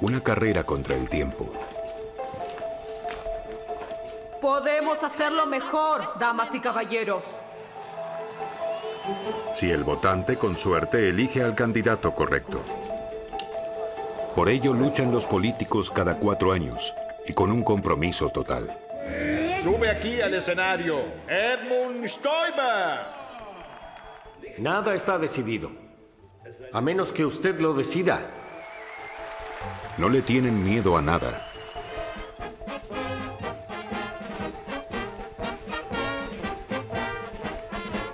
Una carrera contra el tiempo. Podemos hacerlo mejor, damas y caballeros. Si el votante, con suerte, elige al candidato correcto. Por ello luchan los políticos cada 4 años y con un compromiso total. Sube aquí al escenario, Edmund Stoiber. Nada está decidido, a menos que usted lo decida. No le tienen miedo a nada.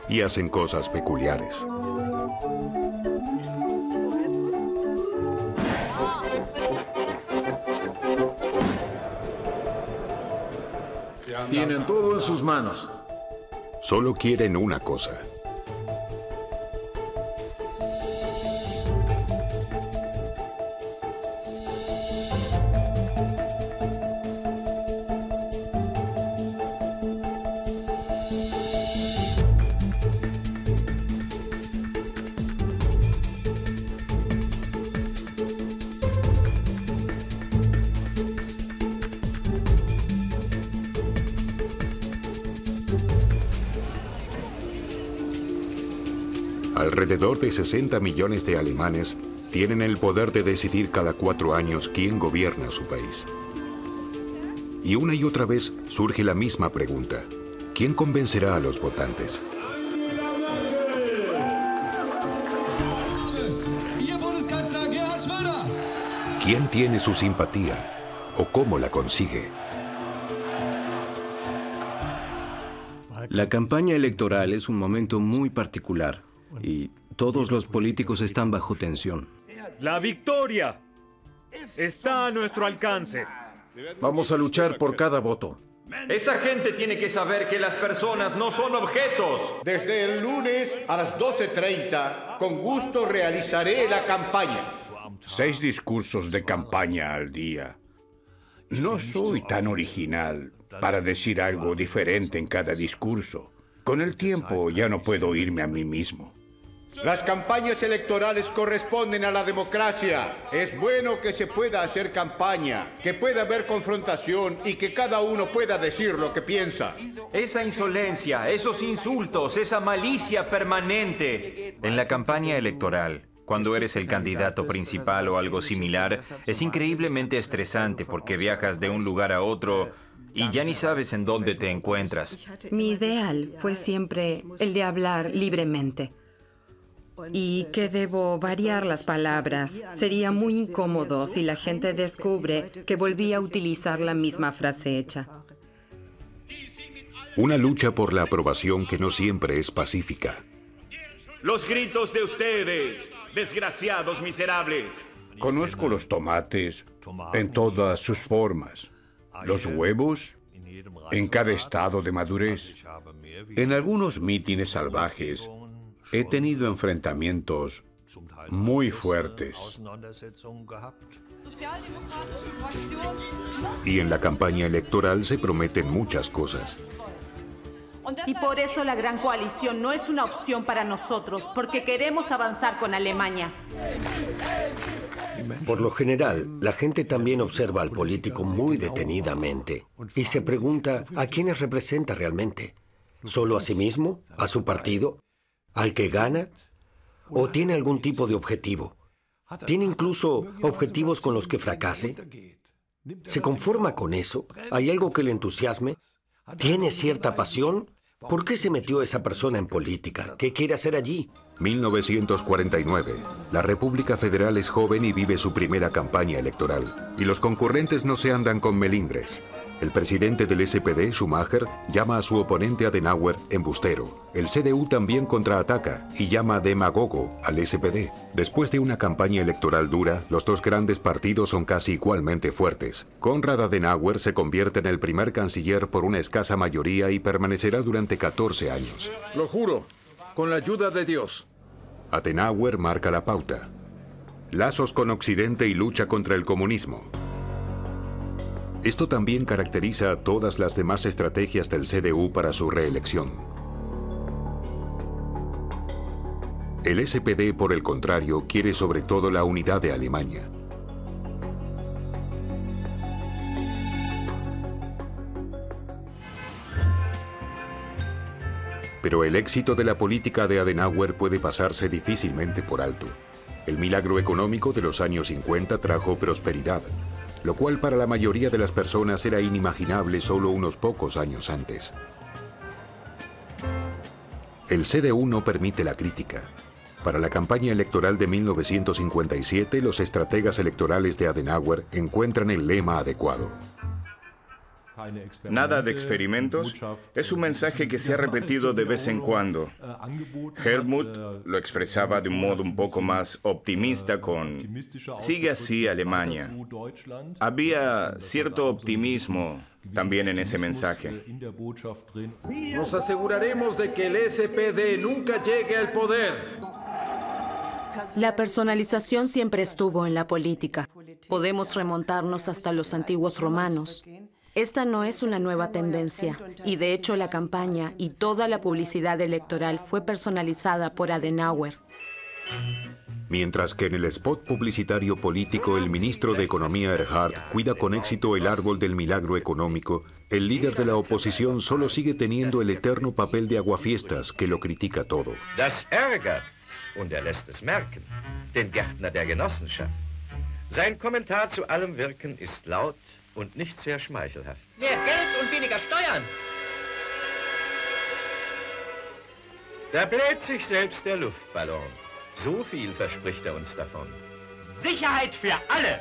Y hacen cosas peculiares. Tienen todo en sus manos. Solo quieren una cosa. Alrededor de 60 millones de alemanes tienen el poder de decidir cada 4 años quién gobierna su país. Y una y otra vez surge la misma pregunta. ¿Quién convencerá a los votantes? ¿Quién tiene su simpatía o cómo la consigue? La campaña electoral es un momento muy particular y todos los políticos están bajo tensión. La victoria está a nuestro alcance. Vamos a luchar por cada voto. Esa gente tiene que saber que las personas no son objetos. Desde el lunes a las 12:30, con gusto realizaré la campaña. 6 discursos de campaña al día. No soy tan original para decir algo diferente en cada discurso. Con el tiempo ya no puedo oírme a mí mismo. Las campañas electorales corresponden a la democracia. Es bueno que se pueda hacer campaña, que pueda haber confrontación y que cada uno pueda decir lo que piensa. Esa insolencia, esos insultos, esa malicia permanente. En la campaña electoral, cuando eres el candidato principal o algo similar, es increíblemente estresante porque viajas de un lugar a otro y ya ni sabes en dónde te encuentras. Mi ideal fue siempre el de hablar libremente. Y que debo variar las palabras. Sería muy incómodo si la gente descubre que volví a utilizar la misma frase hecha. Una lucha por la aprobación que no siempre es pacífica. Los gritos de ustedes, desgraciados miserables. Conozco los tomates en todas sus formas. Los huevos en cada estado de madurez. En algunos mítines salvajes he tenido enfrentamientos muy fuertes. Y en la campaña electoral se prometen muchas cosas. Y por eso la Gran Coalición no es una opción para nosotros, porque queremos avanzar con Alemania. Por lo general, la gente también observa al político muy detenidamente y se pregunta a quiénes representa realmente. ¿Solo a sí mismo? ¿A su partido? ¿Al que gana? ¿O tiene algún tipo de objetivo? ¿Tiene incluso objetivos con los que fracase? ¿Se conforma con eso? ¿Hay algo que le entusiasme? ¿Tiene cierta pasión? ¿Por qué se metió esa persona en política? ¿Qué quiere hacer allí? 1949. La República Federal es joven y vive su primera campaña electoral. Y los concurrentes no se andan con melindres. El presidente del SPD, Schumacher, llama a su oponente Adenauer embustero. El CDU también contraataca y llama demagogo al SPD. Después de una campaña electoral dura, los dos grandes partidos son casi igualmente fuertes. Konrad Adenauer se convierte en el primer canciller por una escasa mayoría y permanecerá durante 14 años. Lo juro, con la ayuda de Dios. Adenauer marca la pauta. Lazos con Occidente y lucha contra el comunismo. Esto también caracteriza a todas las demás estrategias del CDU para su reelección. El SPD, por el contrario, quiere sobre todo la unidad de Alemania. Pero el éxito de la política de Adenauer puede pasarse difícilmente por alto. El milagro económico de los años 50 trajo prosperidad, lo cual para la mayoría de las personas era inimaginable solo unos pocos años antes. El CDU no permite la crítica. Para la campaña electoral de 1957, los estrategas electorales de Adenauer encuentran el lema adecuado. Nada de experimentos. Es un mensaje que se ha repetido de vez en cuando. Helmut lo expresaba de un modo un poco más optimista con "Sigue así, Alemania". Había cierto optimismo también en ese mensaje. Nos aseguraremos de que el SPD nunca llegue al poder. La personalización siempre estuvo en la política. Podemos remontarnos hasta los antiguos romanos. Esta no es una nueva tendencia, y de hecho la campaña y toda la publicidad electoral fue personalizada por Adenauer. Mientras que en el spot publicitario político el ministro de Economía Erhard cuida con éxito el árbol del milagro económico, el líder de la oposición solo sigue teniendo el eterno papel de aguafiestas que lo critica todo. Das ärgert, und lässt es merken, den Gärtner der Genossenschaft. Sein Kommentar zu allem Wirken ist laut und nicht sehr schmeichelhaft. Mehr Geld und weniger Steuern. Da bläht sich selbst der Luftballon. So viel verspricht uns davon. Sicherheit für alle.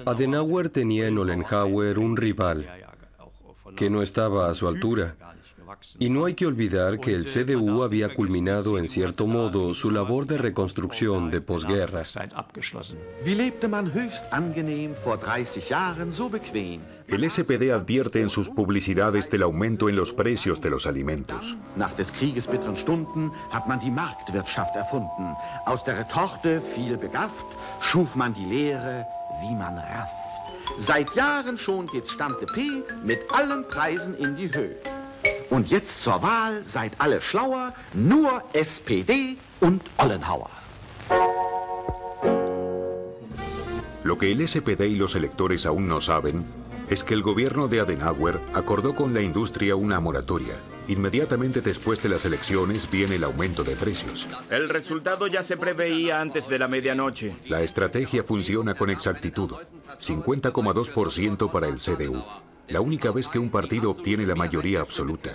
Adenauer tenía en Ollenhauer un rival que no estaba a su altura. Y no hay que olvidar que el CDU había culminado en cierto modo su labor de reconstrucción de posguerra. El SPD advierte en sus publicidades del aumento en los precios de los alimentos. Nach des Krieges bitteren Stunden hat man die Marktwirtschaft erfunden. Aus der Retorte viel begafft, schuf man die Lehre, wie man rafft. Seit Jahren schon geht's Stante P mit allen Preisen in die Höhe. Und jetzt zur Wahl seid alle schlauer, nur SPD und Ollenhauer. Lo que el SPD y los electores aún no saben es que el gobierno de Adenauer acordó con la industria una moratoria. Inmediatamente después de las elecciones viene el aumento de precios. El resultado ya se preveía antes de la medianoche. La estrategia funciona con exactitud. 50,2% para el CDU. La única vez que un partido obtiene la mayoría absoluta.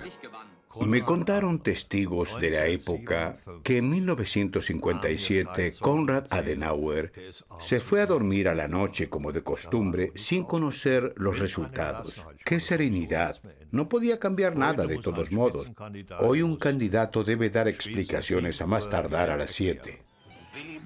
Me contaron testigos de la época que en 1957 Konrad Adenauer se fue a dormir a la noche como de costumbre sin conocer los resultados. ¡Qué serenidad! No podía cambiar nada de todos modos. Hoy un candidato debe dar explicaciones a más tardar a las 7.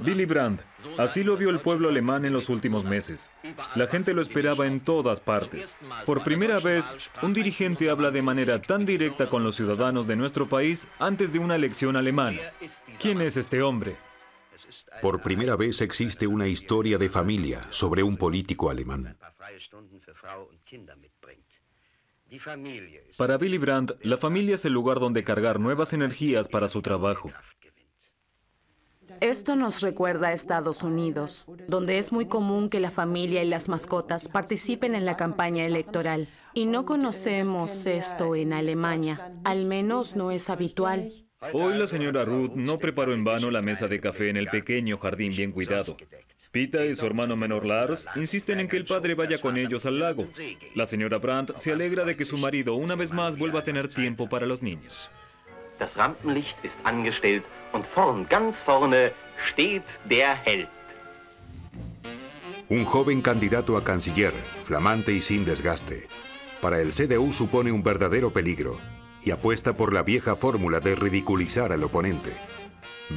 Willy Brandt, así lo vio el pueblo alemán en los últimos meses. La gente lo esperaba en todas partes. Por primera vez, un dirigente habla de manera tan directa con los ciudadanos de nuestro país antes de una elección alemana. ¿Quién es este hombre? Por primera vez existe una historia de familia sobre un político alemán. Para Willy Brandt, la familia es el lugar donde cargar nuevas energías para su trabajo. Esto nos recuerda a Estados Unidos, donde es muy común que la familia y las mascotas participen en la campaña electoral. Y no conocemos esto en Alemania, al menos no es habitual. Hoy la señora Ruth no preparó en vano la mesa de café en el pequeño jardín bien cuidado. Pita y su hermano menor Lars insisten en que el padre vaya con ellos al lago. La señora Brandt se alegra de que su marido una vez más vuelva a tener tiempo para los niños. Das Rampenlicht ist angestellt und vorn, ganz vorne, steht der Held. Un joven candidato a canciller, flamante y sin desgaste. Para el CDU supone un verdadero peligro y apuesta por la vieja fórmula de ridiculizar al oponente.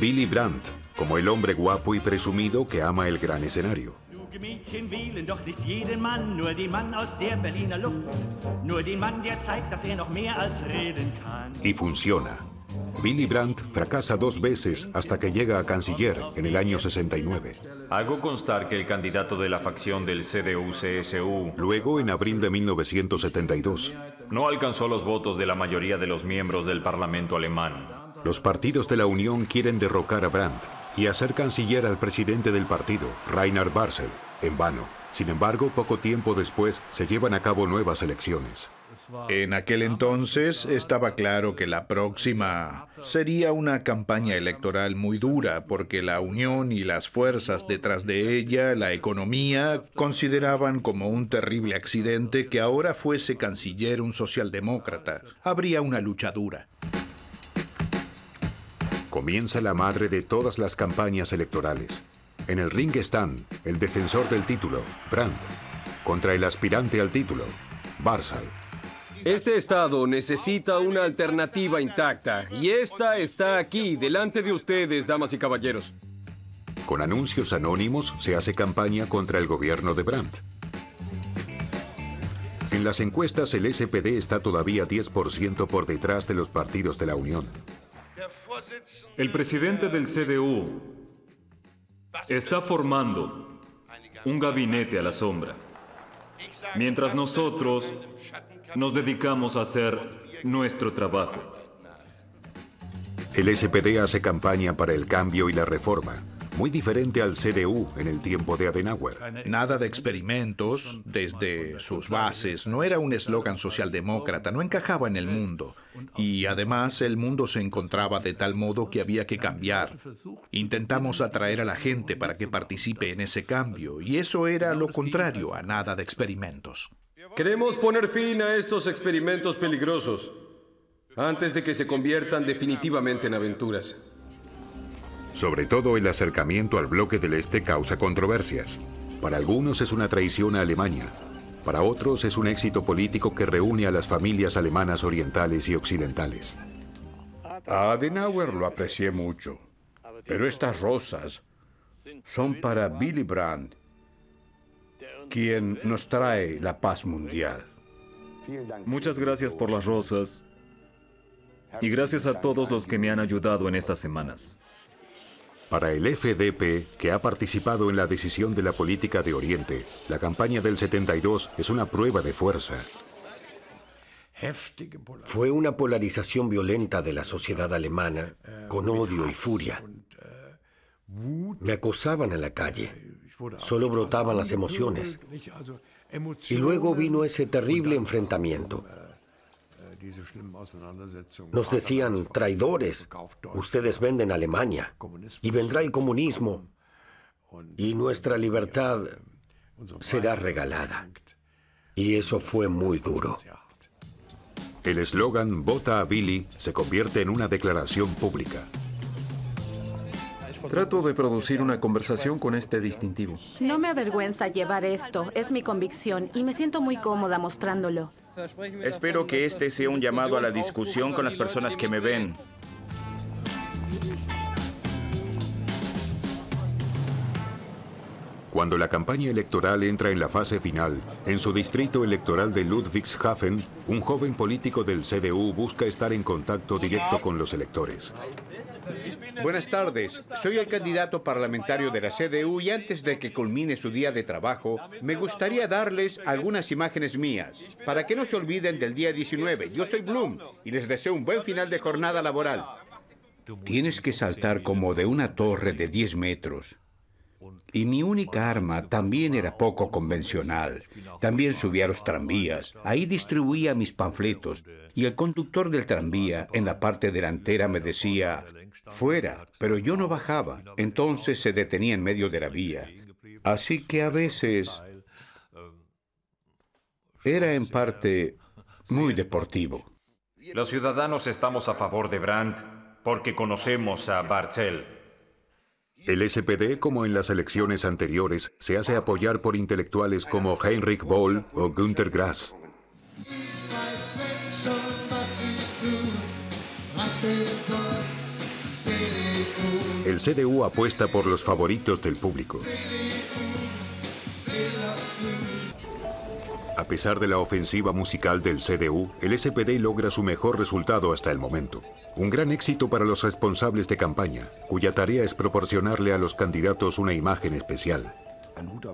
Willy Brandt, como el hombre guapo y presumido que ama el gran escenario. Mädchen wählen doch nicht jeden Mann, nur den Mann aus der Berliner Luft. Nur den Mann, der zeigt, dass noch mehr als reden kann. Y funciona. Willy Brandt fracasa 2 veces hasta que llega a canciller en el año 69. Hago constar que el candidato de la facción del CDU-CSU... Luego, en abril de 1972... no alcanzó los votos de la mayoría de los miembros del Parlamento alemán. Los partidos de la Unión quieren derrocar a Brandt y hacer canciller al presidente del partido, Reinhard Barzel. En vano. Sin embargo, poco tiempo después se llevan a cabo nuevas elecciones. En aquel entonces estaba claro que la próxima sería una campaña electoral muy dura, porque la Unión y las fuerzas detrás de ella, la economía, consideraban como un terrible accidente que ahora fuese canciller un socialdemócrata. Habría una lucha dura. Comienza la madre de todas las campañas electorales. En el ring están el defensor del título, Brandt, contra el aspirante al título, Barzel. Este estado necesita una alternativa intacta, y esta está aquí, delante de ustedes, damas y caballeros. Con anuncios anónimos se hace campaña contra el gobierno de Brandt. En las encuestas el SPD está todavía 10% por detrás de los partidos de la Unión. El presidente del CDU está formando un gabinete a la sombra, mientras nosotros nos dedicamos a hacer nuestro trabajo. El SPD hace campaña para el cambio y la reforma, muy diferente al CDU en el tiempo de Adenauer. Nada de experimentos desde sus bases. No era un eslogan socialdemócrata, no encajaba en el mundo. Y además el mundo se encontraba de tal modo que había que cambiar. Intentamos atraer a la gente para que participe en ese cambio, y eso era lo contrario a nada de experimentos. Queremos poner fin a estos experimentos peligrosos antes de que se conviertan definitivamente en aventuras. Sobre todo el acercamiento al bloque del Este causa controversias. Para algunos es una traición a Alemania. Para otros es un éxito político que reúne a las familias alemanas orientales y occidentales. A Adenauer lo aprecié mucho, pero estas rosas son para Willy Brandt, quien nos trae la paz mundial. Muchas gracias por las rosas y gracias a todos los que me han ayudado en estas semanas. Para el FDP, que ha participado en la decisión de la política de Oriente, la campaña del 72 es una prueba de fuerza. Fue una polarización violenta de la sociedad alemana, con odio y furia. Me acosaban en la calle. Solo brotaban las emociones. Y luego vino ese terrible enfrentamiento. Nos decían, traidores, ustedes venden Alemania, y vendrá el comunismo, y nuestra libertad será regalada. Y eso fue muy duro. El eslogan "Vota a Willy" se convierte en una declaración pública. Trato de producir una conversación con este distintivo. No me avergüenza llevar esto, es mi convicción y me siento muy cómoda mostrándolo. Espero que este sea un llamado a la discusión con las personas que me ven. Cuando la campaña electoral entra en la fase final, en su distrito electoral de Ludwigshafen, un joven político del CDU busca estar en contacto directo con los electores. Buenas tardes, soy el candidato parlamentario de la CDU y antes de que culmine su día de trabajo, me gustaría darles algunas imágenes mías, para que no se olviden del día 19. Yo soy Blum y les deseo un buen final de jornada laboral. Tienes que saltar como de una torre de 10 metros. Y mi única arma también era poco convencional. También subí a los tranvías. Ahí distribuía mis panfletos. Y el conductor del tranvía, en la parte delantera, me decía, fuera, pero yo no bajaba. Entonces se detenía en medio de la vía. Así que a veces era en parte muy deportivo. Los ciudadanos estamos a favor de Brandt porque conocemos a Barzel. El SPD, como en las elecciones anteriores, se hace apoyar por intelectuales como Heinrich Böll o Günter Grass. El CDU apuesta por los favoritos del público. A pesar de la ofensiva musical del CDU, el SPD logra su mejor resultado hasta el momento. Un gran éxito para los responsables de campaña, cuya tarea es proporcionarle a los candidatos una imagen especial.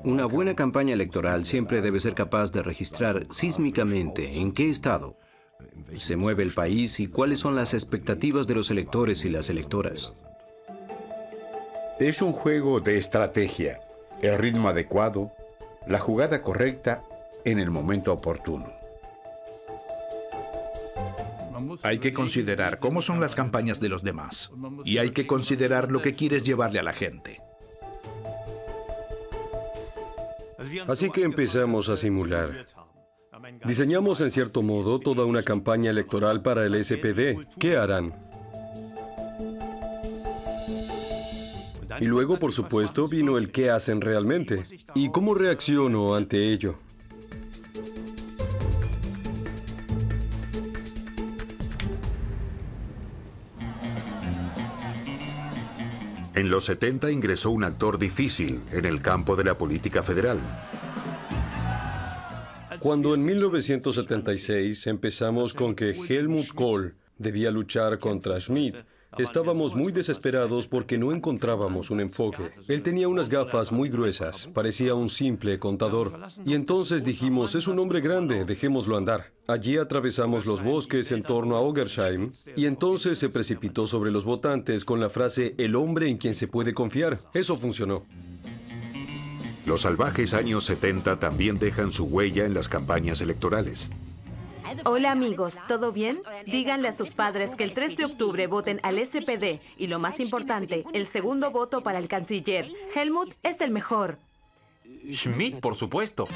Una buena campaña electoral siempre debe ser capaz de registrar sísmicamente en qué estado se mueve el país y cuáles son las expectativas de los electores y las electoras. Es un juego de estrategia, el ritmo adecuado, la jugada correcta en el momento oportuno. Hay que considerar cómo son las campañas de los demás. Y hay que considerar lo que quieres llevarle a la gente. Así que empezamos a simular. Diseñamos en cierto modo toda una campaña electoral para el SPD. ¿Qué harán? Y luego, por supuesto, vino el qué hacen realmente. ¿Y cómo reacciono ante ello? En los 70 ingresó un actor difícil en el campo de la política federal. Cuando en 1976 empezamos con que Helmut Kohl debía luchar contra Schmidt, estábamos muy desesperados porque no encontrábamos un enfoque. Él tenía unas gafas muy gruesas, parecía un simple contador. Y entonces dijimos, es un hombre grande, dejémoslo andar. Allí atravesamos los bosques en torno a Ogersheim y entonces se precipitó sobre los votantes con la frase, el hombre en quien se puede confiar. Eso funcionó. Los salvajes años 70 también dejan su huella en las campañas electorales. Hola amigos, ¿todo bien? Díganle a sus padres que el 3 de octubre voten al SPD y lo más importante, el segundo voto para el canciller. Helmut es el mejor. Schmidt, por supuesto.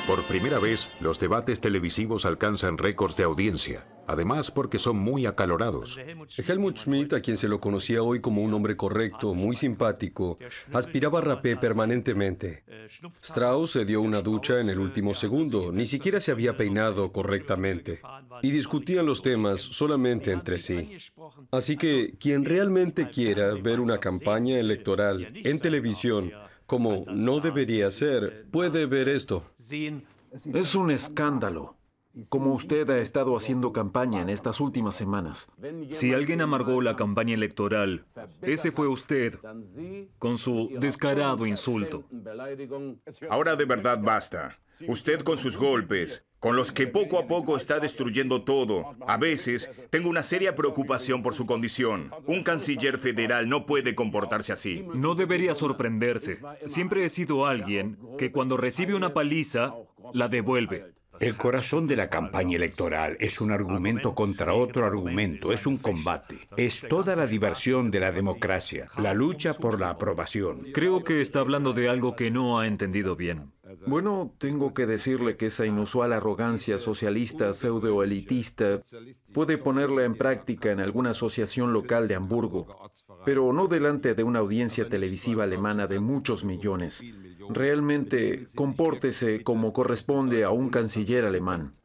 Por primera vez, los debates televisivos alcanzan récords de audiencia, además porque son muy acalorados. Helmut Schmidt, a quien se lo conocía hoy como un hombre correcto, muy simpático, aspiraba rapé permanentemente. Strauss se dio una ducha en el último segundo, ni siquiera se había peinado correctamente. Y discutían los temas solamente entre sí. Así que, quien realmente quiera ver una campaña electoral en televisión, como no debería ser, puede ver esto. Es un escándalo. Como usted ha estado haciendo campaña en estas últimas semanas. Si alguien amargó la campaña electoral, ese fue usted, con su descarado insulto. Ahora de verdad basta. Usted con sus golpes, con los que poco a poco está destruyendo todo. A veces tengo una seria preocupación por su condición. Un canciller federal no puede comportarse así. No debería sorprenderse. Siempre he sido alguien que cuando recibe una paliza, la devuelve. El corazón de la campaña electoral es un argumento contra otro argumento, es un combate. Es toda la diversión de la democracia, la lucha por la aprobación. Creo que está hablando de algo que no ha entendido bien. Bueno, tengo que decirle que esa inusual arrogancia socialista pseudoelitista puede ponerla en práctica en alguna asociación local de Hamburgo, pero no delante de una audiencia televisiva alemana de muchos millones. Realmente, compórtese como corresponde a un canciller alemán.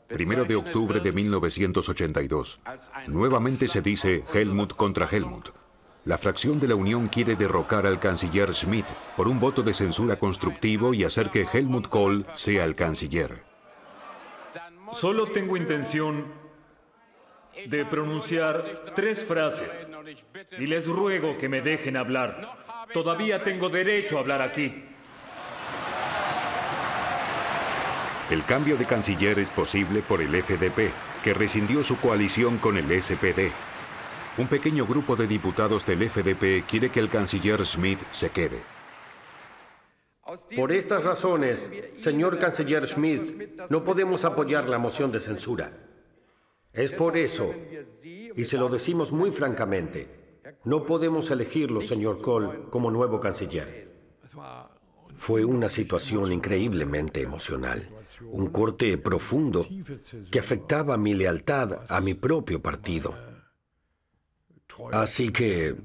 1 de octubre de 1982. Nuevamente se dice Helmut contra Helmut. La fracción de la Unión quiere derrocar al canciller Schmidt por un voto de censura constructivo y hacer que Helmut Kohl sea el canciller. Solo tengo intención de pronunciar 3 frases y les ruego que me dejen hablar. Todavía tengo derecho a hablar aquí. El cambio de canciller es posible por el FDP, que rescindió su coalición con el SPD. Un pequeño grupo de diputados del FDP quiere que el canciller Schmidt se quede. Por estas razones, señor canciller Schmidt, no podemos apoyar la moción de censura. Es por eso, y se lo decimos muy francamente, no podemos elegirlo, señor Kohl, como nuevo canciller. Fue una situación increíblemente emocional, un corte profundo que afectaba mi lealtad a mi propio partido. Así que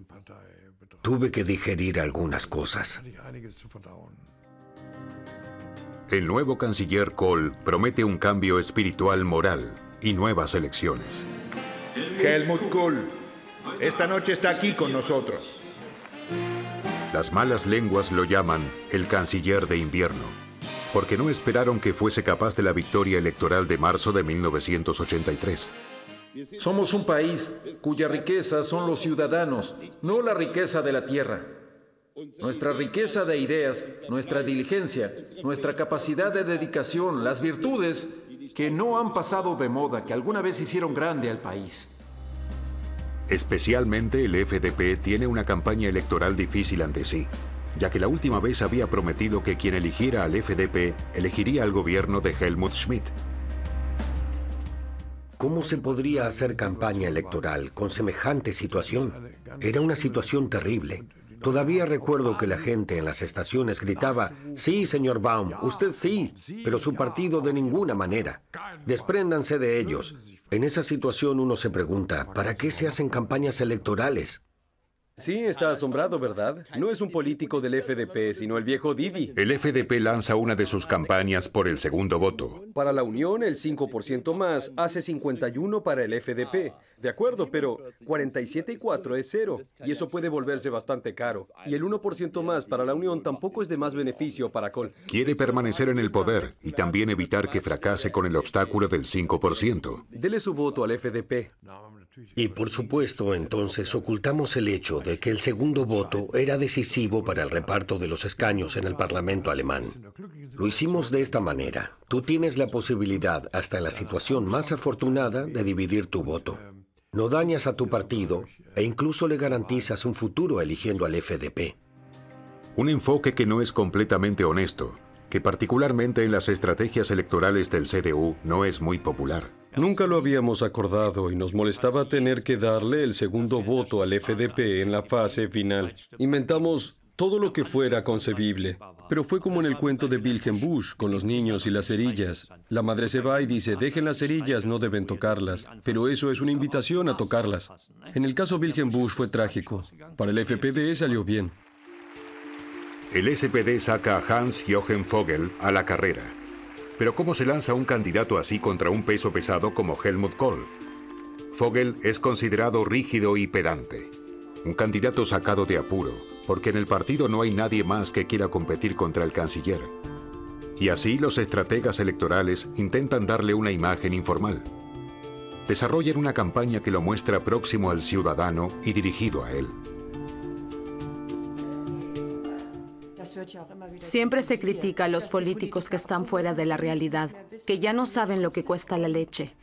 tuve que digerir algunas cosas. El nuevo canciller Kohl promete un cambio espiritual moral y nuevas elecciones. Helmut Kohl, esta noche está aquí con nosotros. Las malas lenguas lo llaman el canciller de invierno, porque no esperaron que fuese capaz de la victoria electoral de marzo de 1983. Somos un país cuya riqueza son los ciudadanos, no la riqueza de la tierra. Nuestra riqueza de ideas, nuestra diligencia, nuestra capacidad de dedicación, las virtudes que no han pasado de moda, que alguna vez hicieron grande al país. Especialmente el FDP tiene una campaña electoral difícil ante sí. ya que la última vez había prometido que quien eligiera al FDP elegiría al gobierno de Helmut Schmidt. ¿Cómo se podría hacer campaña electoral con semejante situación? Era una situación terrible. Todavía recuerdo que la gente en las estaciones gritaba, sí, señor Baum, usted sí, pero su partido de ninguna manera. Despréndanse de ellos. En esa situación uno se pregunta, ¿para qué se hacen campañas electorales? Sí, está asombrado, ¿verdad? No es un político del FDP, sino el viejo Didi. El FDP lanza una de sus campañas por el segundo voto. Para la Unión, el 5% más hace 51 para el FDP. De acuerdo, pero 47 y 4 es 0, y eso puede volverse bastante caro. Y el 1% más para la Unión tampoco es de más beneficio para Kohl. Quiere permanecer en el poder y también evitar que fracase con el obstáculo del 5%. Dele su voto al FDP. Y por supuesto, entonces ocultamos el hecho de que el segundo voto era decisivo para el reparto de los escaños en el Parlamento alemán. Lo hicimos de esta manera. Tú tienes la posibilidad, hasta en la situación más afortunada, de dividir tu voto. No dañas a tu partido e incluso le garantizas un futuro eligiendo al FDP. Un enfoque que no es completamente honesto, que particularmente en las estrategias electorales del CDU no es muy popular. Nunca lo habíamos acordado y nos molestaba tener que darle el segundo voto al FDP en la fase final. Inventamos todo lo que fuera concebible, pero fue como en el cuento de Wilhelm Busch con los niños y las cerillas. La madre se va y dice, dejen las cerillas, no deben tocarlas, pero eso es una invitación a tocarlas. En el caso Wilhelm Busch fue trágico. Para el FPD salió bien. El SPD saca a Hans-Joachim Vogel a la carrera. Pero ¿cómo se lanza un candidato así contra un peso pesado como Helmut Kohl? Vogel es considerado rígido y pedante. Un candidato sacado de apuro, porque en el partido no hay nadie más que quiera competir contra el canciller. Y así los estrategas electorales intentan darle una imagen informal. Desarrollan una campaña que lo muestra próximo al ciudadano y dirigido a él. Siempre se critica a los políticos que están fuera de la realidad, que ya no saben lo que cuesta la leche.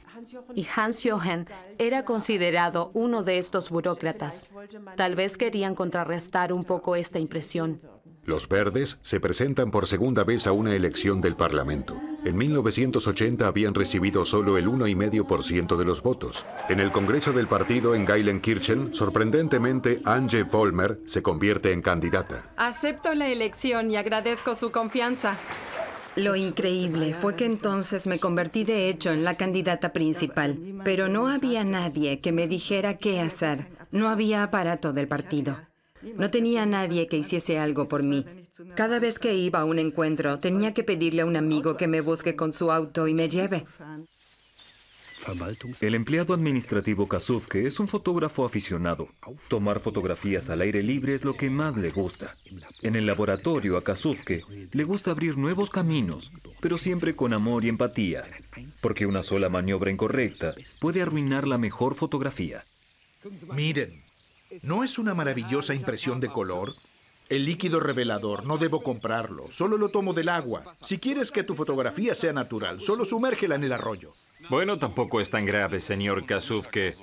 Y Hans-Joachim era considerado uno de estos burócratas. Tal vez querían contrarrestar un poco esta impresión. Los verdes se presentan por segunda vez a una elección del Parlamento. En 1980 habían recibido solo el 1,5% de los votos. En el Congreso del partido en Geilenkirchen, sorprendentemente, Ange Vollmer se convierte en candidata. Acepto la elección y agradezco su confianza. Lo increíble fue que entonces me convertí de hecho en la candidata principal, pero no había nadie que me dijera qué hacer. No había aparato del partido. No tenía nadie que hiciese algo por mí. Cada vez que iba a un encuentro, tenía que pedirle a un amigo que me busque con su auto y me lleve. El empleado administrativo Kasufke es un fotógrafo aficionado. Tomar fotografías al aire libre es lo que más le gusta. En el laboratorio a Kasufke le gusta abrir nuevos caminos, pero siempre con amor y empatía, porque una sola maniobra incorrecta puede arruinar la mejor fotografía. Miren, ¿no es una maravillosa impresión de color? El líquido revelador, no debo comprarlo, solo lo tomo del agua. Si quieres que tu fotografía sea natural, solo sumérgela en el arroyo. Bueno, tampoco es tan grave, señor Kasufke.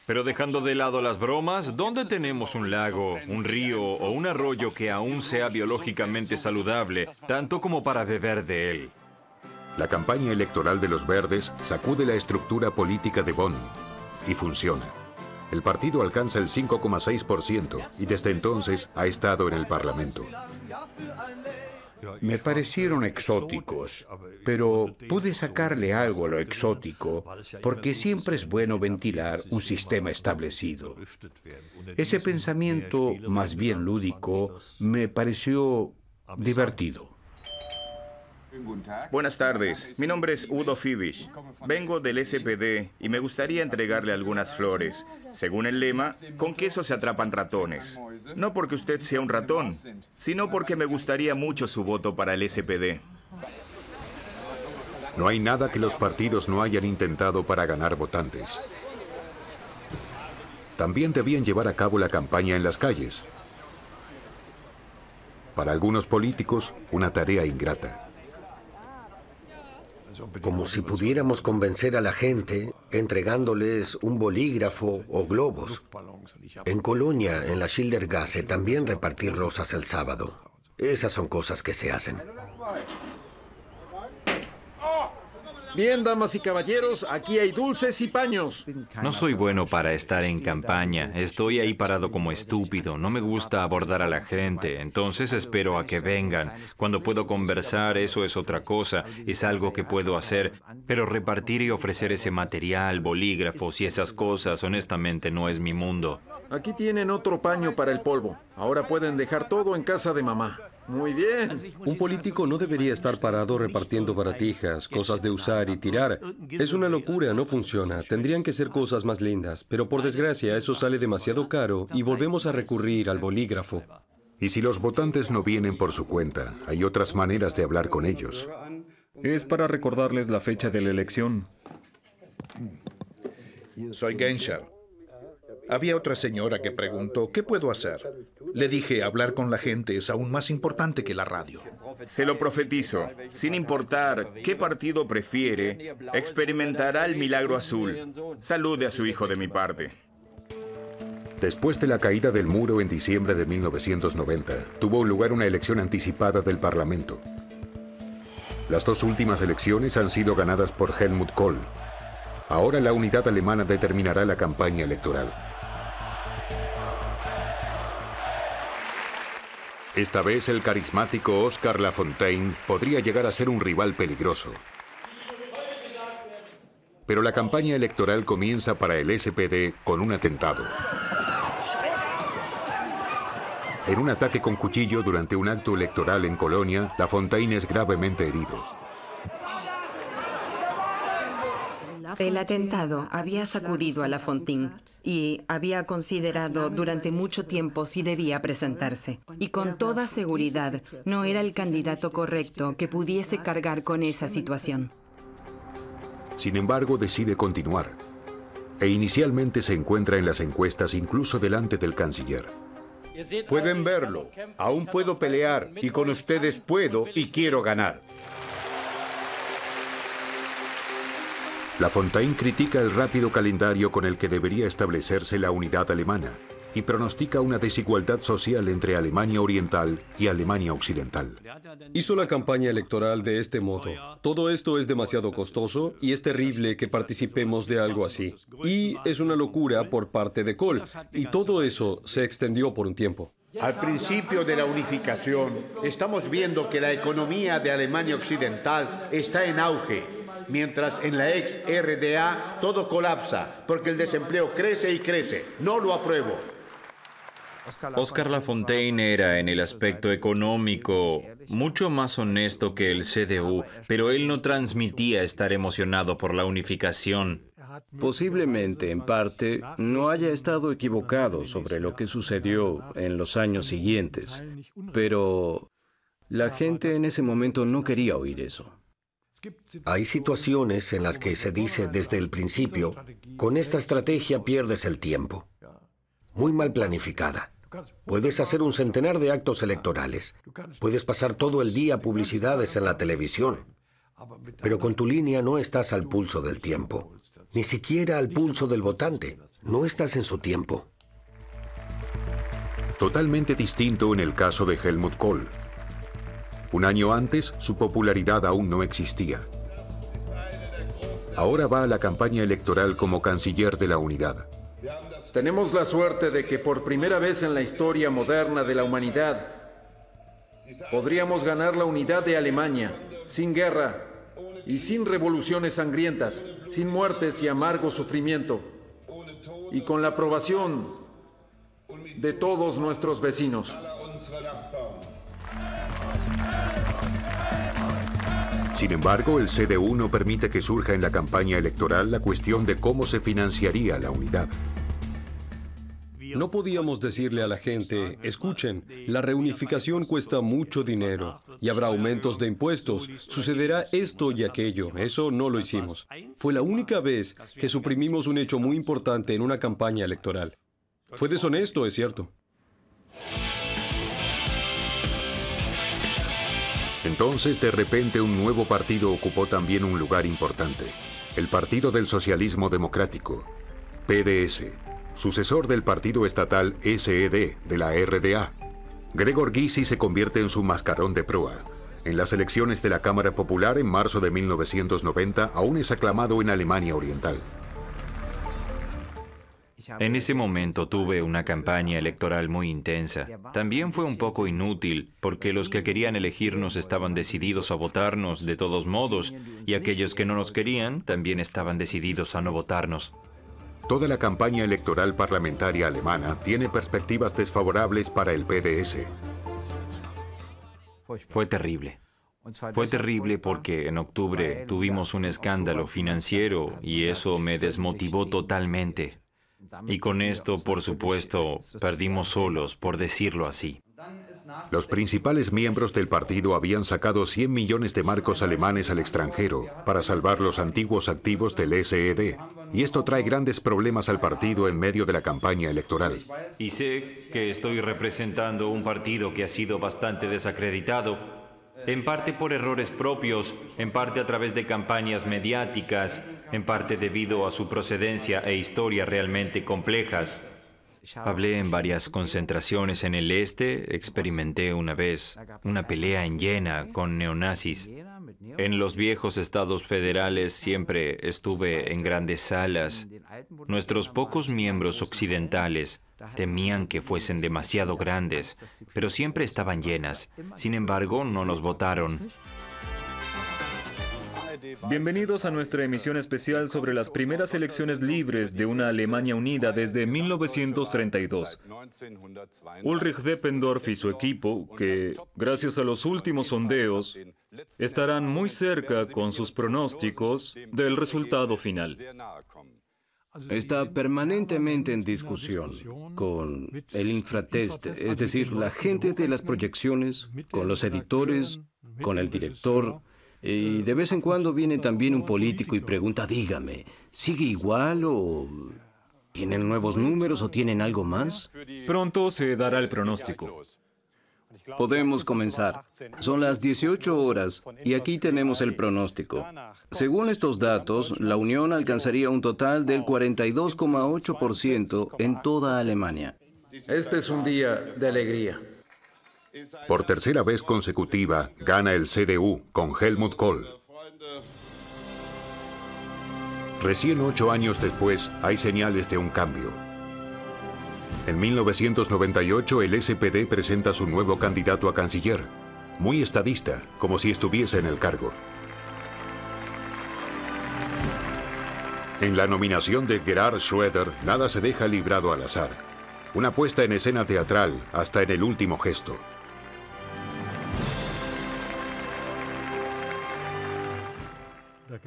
Pero dejando de lado las bromas, ¿dónde tenemos un lago, un río o un arroyo que aún sea biológicamente saludable, tanto como para beber de él? La campaña electoral de los verdes sacude la estructura política de Bonn y funciona. El partido alcanza el 5,6% y desde entonces ha estado en el Parlamento. Me parecieron exóticos, pero pude sacarle algo a lo exótico porque siempre es bueno ventilar un sistema establecido. Ese pensamiento, más bien lúdico, me pareció divertido. Buenas tardes, mi nombre es Udo Fibisch. Vengo del SPD y me gustaría entregarle algunas flores. Según el lema, con queso se atrapan ratones. No porque usted sea un ratón, sino porque me gustaría mucho su voto para el SPD. No hay nada que los partidos no hayan intentado para ganar votantes. También debían llevar a cabo la campaña en las calles. Para algunos políticos, una tarea ingrata. Como si pudiéramos convencer a la gente entregándoles un bolígrafo o globos. En Colonia, en la Schildergasse, también repartí rosas el sábado. Esas son cosas que se hacen. Bien, damas y caballeros, aquí hay dulces y paños. No soy bueno para estar en campaña. Estoy ahí parado como estúpido. No me gusta abordar a la gente. Entonces espero a que vengan. Cuando puedo conversar, eso es otra cosa. Es algo que puedo hacer. Pero repartir y ofrecer ese material, bolígrafos y esas cosas, honestamente, no es mi mundo. Aquí tienen otro paño para el polvo. Ahora pueden dejar todo en casa de mamá. Muy bien. Un político no debería estar parado repartiendo baratijas, cosas de usar y tirar. Es una locura, no funciona. Tendrían que ser cosas más lindas, pero por desgracia eso sale demasiado caro y volvemos a recurrir al bolígrafo. Y si los votantes no vienen por su cuenta, hay otras maneras de hablar con ellos. Es para recordarles la fecha de la elección. Soy Genscher. Había otra señora que preguntó, ¿qué puedo hacer? Le dije, hablar con la gente es aún más importante que la radio. Se lo profetizo, sin importar qué partido prefiere, experimentará el milagro azul. Salude a su hijo de mi parte. Después de la caída del muro en diciembre de 1990, tuvo lugar una elección anticipada del Parlamento. Las dos últimas elecciones han sido ganadas por Helmut Kohl. Ahora la unidad alemana determinará la campaña electoral. Esta vez el carismático Oskar Lafontaine podría llegar a ser un rival peligroso. Pero la campaña electoral comienza para el SPD con un atentado. En un ataque con cuchillo durante un acto electoral en Colonia, Lafontaine es gravemente herido. El atentado había sacudido a Lafontaine y había considerado durante mucho tiempo si debía presentarse. Y con toda seguridad no era el candidato correcto que pudiese cargar con esa situación. Sin embargo, decide continuar. E inicialmente se encuentra en las encuestas incluso delante del canciller. Pueden verlo. Aún puedo pelear y con ustedes puedo y quiero ganar. Lafontaine critica el rápido calendario con el que debería establecerse la unidad alemana y pronostica una desigualdad social entre Alemania Oriental y Alemania Occidental. Hizo la campaña electoral de este modo. Todo esto es demasiado costoso y es terrible que participemos de algo así. Y es una locura por parte de Kohl. Y todo eso se extendió por un tiempo. Al principio de la unificación, estamos viendo que la economía de Alemania Occidental está en auge, mientras en la ex RDA todo colapsa, porque el desempleo crece y crece. No lo apruebo. Oskar Lafontaine era, en el aspecto económico, mucho más honesto que el CDU, pero él no transmitía estar emocionado por la unificación. Posiblemente, en parte, no haya estado equivocado sobre lo que sucedió en los años siguientes, pero la gente en ese momento no quería oír eso. Hay situaciones en las que se dice desde el principio, con esta estrategia pierdes el tiempo. Muy mal planificada. Puedes hacer un centenar de actos electorales. Puedes pasar todo el día publicidades en la televisión. Pero con tu línea no estás al pulso del tiempo. Ni siquiera al pulso del votante. No estás en su tiempo. Totalmente distinto en el caso de Helmut Kohl. Un año antes, su popularidad aún no existía. Ahora va a la campaña electoral como canciller de la unidad. Tenemos la suerte de que por primera vez en la historia moderna de la humanidad podríamos ganar la unidad de Alemania, sin guerra y sin revoluciones sangrientas, sin muertes y amargo sufrimiento, y con la aprobación de todos nuestros vecinos. Sin embargo, el CDU no permite que surja en la campaña electoral la cuestión de cómo se financiaría la unidad. No podíamos decirle a la gente, escuchen, la reunificación cuesta mucho dinero y habrá aumentos de impuestos, sucederá esto y aquello. Eso no lo hicimos. Fue la única vez que suprimimos un hecho muy importante en una campaña electoral. Fue deshonesto, es cierto. Entonces, de repente, un nuevo partido ocupó también un lugar importante. El Partido del Socialismo Democrático, PDS, sucesor del partido estatal SED de la RDA. Gregor Gysi se convierte en su mascarón de proa. En las elecciones de la Cámara Popular en marzo de 1990 aún es aclamado en Alemania Oriental. En ese momento tuve una campaña electoral muy intensa. También fue un poco inútil, porque los que querían elegirnos estaban decididos a votarnos de todos modos, y aquellos que no nos querían también estaban decididos a no votarnos. Toda la campaña electoral parlamentaria alemana tiene perspectivas desfavorables para el PDS. Fue terrible. Fue terrible porque en octubre tuvimos un escándalo financiero y eso me desmotivó totalmente. Y con esto, por supuesto, perdimos solos, por decirlo así. Los principales miembros del partido habían sacado 100 millones de marcos alemanes al extranjero para salvar los antiguos activos del SED. Y esto trae grandes problemas al partido en medio de la campaña electoral. Y sé que estoy representando un partido que ha sido bastante desacreditado, en parte por errores propios, en parte a través de campañas mediáticas, en parte debido a su procedencia e historia realmente complejas. Hablé en varias concentraciones en el este, experimenté una vez una pelea en Jena con neonazis. En los viejos estados federales siempre estuve en grandes salas. Nuestros pocos miembros occidentales temían que fuesen demasiado grandes, pero siempre estaban llenas. Sin embargo, no nos votaron. Bienvenidos a nuestra emisión especial sobre las primeras elecciones libres de una Alemania unida desde 1932. Ulrich Deppendorf y su equipo, que, gracias a los últimos sondeos, estarán muy cerca con sus pronósticos del resultado final. Está permanentemente en discusión con el infratest, es decir, la gente de las proyecciones, con los editores, con el director. Y de vez en cuando viene también un político y pregunta, dígame, ¿sigue igual o tienen nuevos números o tienen algo más? Pronto se dará el pronóstico. Podemos comenzar. Son las 18 horas y aquí tenemos el pronóstico. Según estos datos, la Unión alcanzaría un total del 42,8% en toda Alemania. Este es un día de alegría. Por tercera vez consecutiva, gana el CDU con Helmut Kohl. Recién 8 años después, hay señales de un cambio. En 1998, el SPD presenta su nuevo candidato a canciller, muy estadista, como si estuviese en el cargo. En la nominación de Gerhard Schröder, nada se deja librado al azar. Una puesta en escena teatral hasta en el último gesto.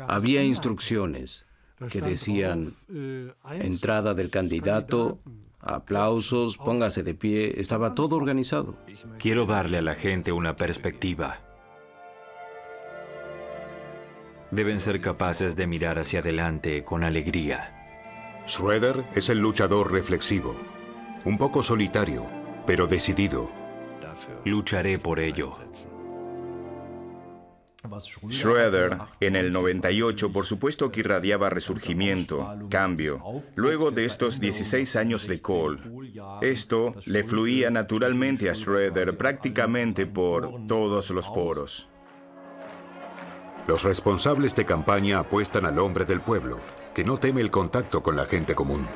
Había instrucciones que decían entrada del candidato, aplausos, póngase de pie, estaba todo organizado. Quiero darle a la gente una perspectiva. Deben ser capaces de mirar hacia adelante con alegría. Schröder es el luchador reflexivo, un poco solitario, pero decidido. Lucharé por ello. Schröder, en el 98, por supuesto que irradiaba resurgimiento, cambio. Luego de estos 16 años de Kohl, esto le fluía naturalmente a Schröder prácticamente por todos los poros. Los responsables de campaña apuestan al hombre del pueblo, que no teme el contacto con la gente común.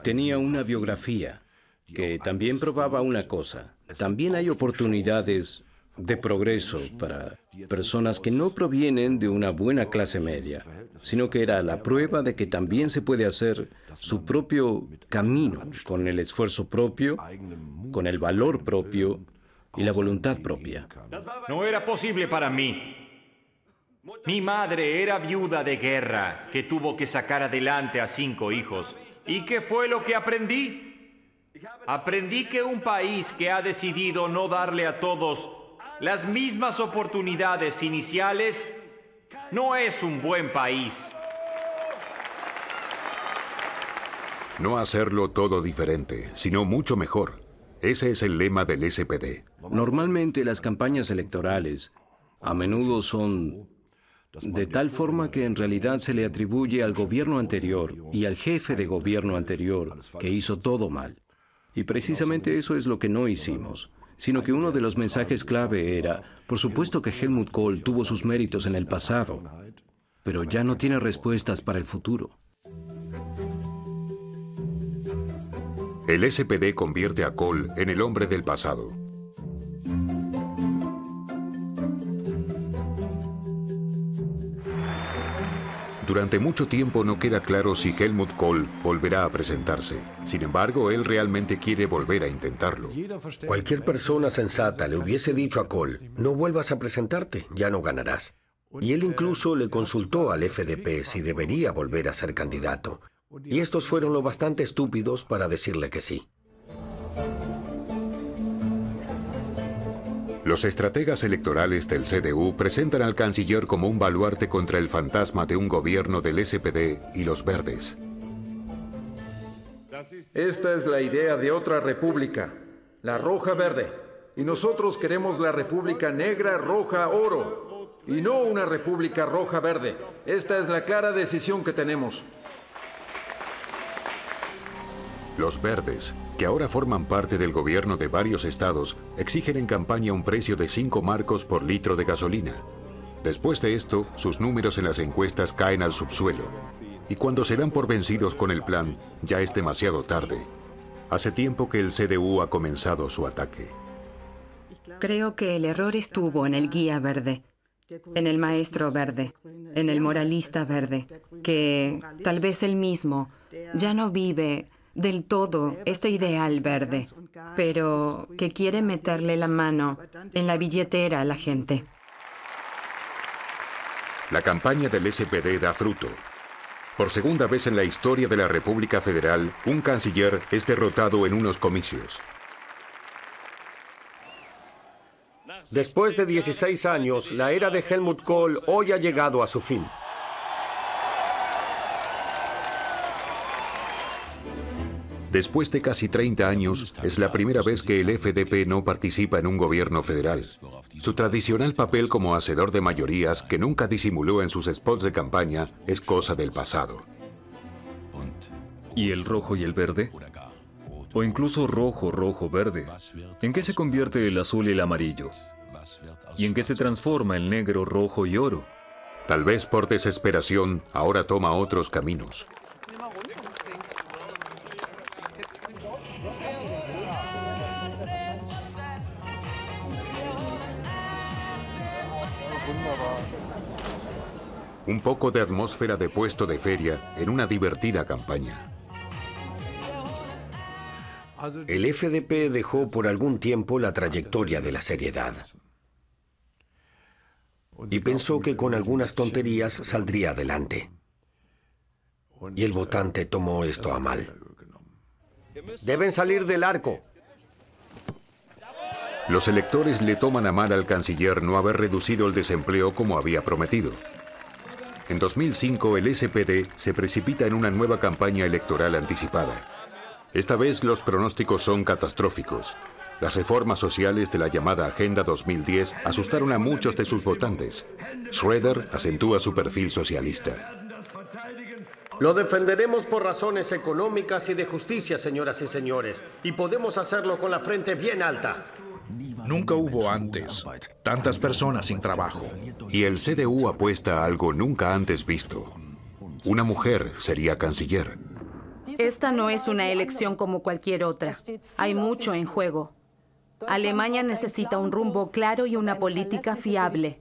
Tenía una biografía que también probaba una cosa. También hay oportunidades de progreso para personas que no provienen de una buena clase media, sino que era la prueba de que también se puede hacer su propio camino con el esfuerzo propio, con el valor propio y la voluntad propia. No era posible para mí. Mi madre era viuda de guerra que tuvo que sacar adelante a 5 hijos. ¿Y qué fue lo que aprendí? Aprendí que un país que ha decidido no darle a todos las mismas oportunidades iniciales no es un buen país. No hacerlo todo diferente, sino mucho mejor. Ese es el lema del SPD. Normalmente las campañas electorales a menudo son de tal forma que en realidad se le atribuye al gobierno anterior y al jefe de gobierno anterior que hizo todo mal. Y precisamente eso es lo que no hicimos, sino que uno de los mensajes clave era, por supuesto que Helmut Kohl tuvo sus méritos en el pasado, pero ya no tiene respuestas para el futuro. El SPD convierte a Kohl en el hombre del pasado. Durante mucho tiempo no queda claro si Helmut Kohl volverá a presentarse. Sin embargo, él realmente quiere volver a intentarlo. Cualquier persona sensata le hubiese dicho a Kohl, no vuelvas a presentarte, ya no ganarás. Y él incluso le consultó al FDP si debería volver a ser candidato. Y estos fueron lo bastante estúpidos para decirle que sí. Los estrategas electorales del CDU presentan al canciller como un baluarte contra el fantasma de un gobierno del SPD y los verdes. Esta es la idea de otra república, la roja-verde. Y nosotros queremos la república negra, roja, oro. Y no una república roja-verde. Esta es la clara decisión que tenemos. Los verdes, que ahora forman parte del gobierno de varios estados, exigen en campaña un precio de 5 marcos por litro de gasolina. Después de esto, sus números en las encuestas caen al subsuelo. Y cuando se dan por vencidos con el plan, ya es demasiado tarde. Hace tiempo que el CDU ha comenzado su ataque. Creo que el error estuvo en el guía verde, en el maestro verde, en el moralista verde, que tal vez él mismo ya no vive del todo este ideal verde, pero que quiere meterle la mano en la billetera a la gente. La campaña del SPD da fruto. Por segunda vez en la historia de la República Federal, un canciller es derrotado en unos comicios. Después de 16 años, la era de Helmut Kohl hoy ha llegado a su fin. Después de casi 30 años, es la primera vez que el FDP no participa en un gobierno federal. Su tradicional papel como hacedor de mayorías, que nunca disimuló en sus spots de campaña, es cosa del pasado. ¿Y el rojo y el verde? O incluso rojo, rojo, verde. ¿En qué se convierte el azul y el amarillo? ¿Y en qué se transforma el negro, rojo y oro? Tal vez por desesperación, ahora toma otros caminos. Un poco de atmósfera de puesto de feria en una divertida campaña. El FDP dejó por algún tiempo la trayectoria de la seriedad. Y pensó que con algunas tonterías saldría adelante. Y el votante tomó esto a mal. ¡Deben salir del arco! Los electores le toman a mal al canciller no haber reducido el desempleo como había prometido. En 2005, el SPD se precipita en una nueva campaña electoral anticipada. Esta vez los pronósticos son catastróficos. Las reformas sociales de la llamada Agenda 2010 asustaron a muchos de sus votantes. Schröder acentúa su perfil socialista. Lo defenderemos por razones económicas y de justicia, señoras y señores, y podemos hacerlo con la frente bien alta. Nunca hubo antes tantas personas sin trabajo. Y el CDU apuesta a algo nunca antes visto. Una mujer sería canciller. Esta no es una elección como cualquier otra. Hay mucho en juego. Alemania necesita un rumbo claro y una política fiable.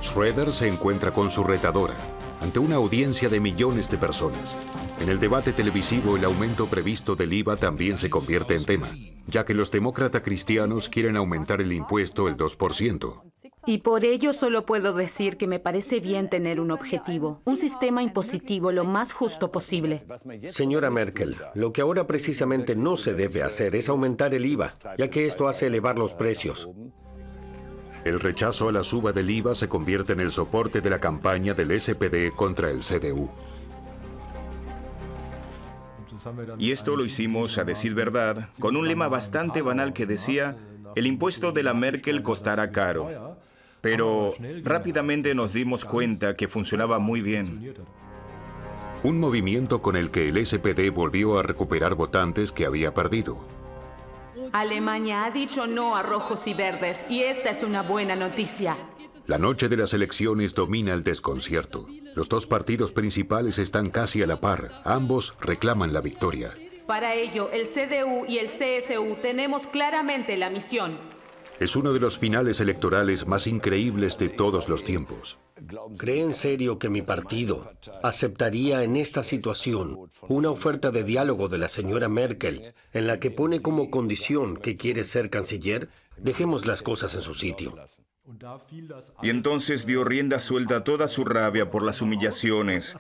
Schröder se encuentra con su retadora ante una audiencia de millones de personas. En el debate televisivo, el aumento previsto del IVA también se convierte en tema, ya que los demócratas cristianos quieren aumentar el impuesto el 2%. Y por ello solo puedo decir que me parece bien tener un objetivo, un sistema impositivo lo más justo posible. Señora Merkel, lo que ahora precisamente no se debe hacer es aumentar el IVA, ya que esto hace elevar los precios. El rechazo a la suba del IVA se convierte en el soporte de la campaña del SPD contra el CDU. Y esto lo hicimos, a decir verdad, con un lema bastante banal que decía: el impuesto de la Merkel costará caro. Pero rápidamente nos dimos cuenta que funcionaba muy bien. un movimiento con el que el SPD volvió a recuperar votantes que había perdido. Alemania ha dicho no a rojos y verdes, y esta es una buena noticia. La noche de las elecciones domina el desconcierto. Los dos partidos principales están casi a la par. Ambos reclaman la victoria. Para ello, el CDU y el CSU tenemos claramente la misión. Es uno de los finales electorales más increíbles de todos los tiempos. ¿Cree en serio que mi partido aceptaría en esta situación una oferta de diálogo de la señora Merkel en la que pone como condición que quiere ser canciller? Dejemos las cosas en su sitio. Y entonces dio rienda suelta a toda su rabia por las humillaciones,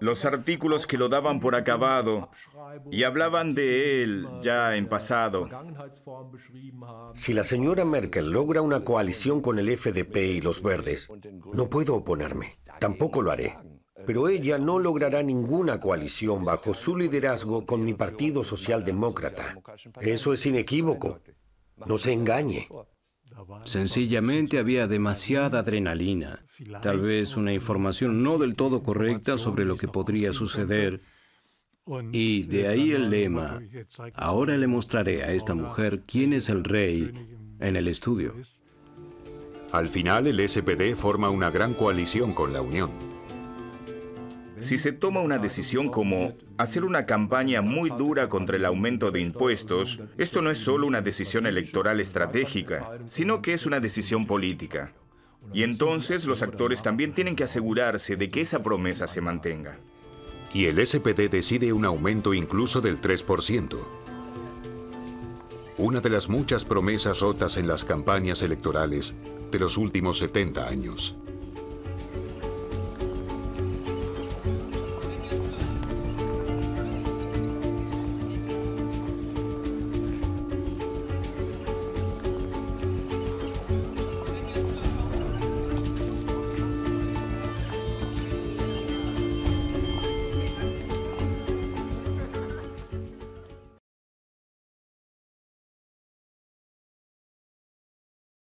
los artículos que lo daban por acabado y hablaban de él ya en pasado. Si la señora Merkel logra una coalición con el FDP y los verdes, no puedo oponerme, tampoco lo haré. Pero ella no logrará ninguna coalición bajo su liderazgo con mi Partido Socialdemócrata. Eso es inequívoco. No se engañe. Sencillamente había demasiada adrenalina, tal vez una información no del todo correcta sobre lo que podría suceder. Y de ahí el lema, ahora le mostraré a esta mujer quién es el rey en el estudio. Al final, el SPD forma una gran coalición con la Unión. Si se toma una decisión como hacer una campaña muy dura contra el aumento de impuestos, esto no es solo una decisión electoral estratégica, sino que es una decisión política. Y entonces los actores también tienen que asegurarse de que esa promesa se mantenga. Y el SPD decide un aumento incluso del 3%. Una de las muchas promesas rotas en las campañas electorales de los últimos 70 años.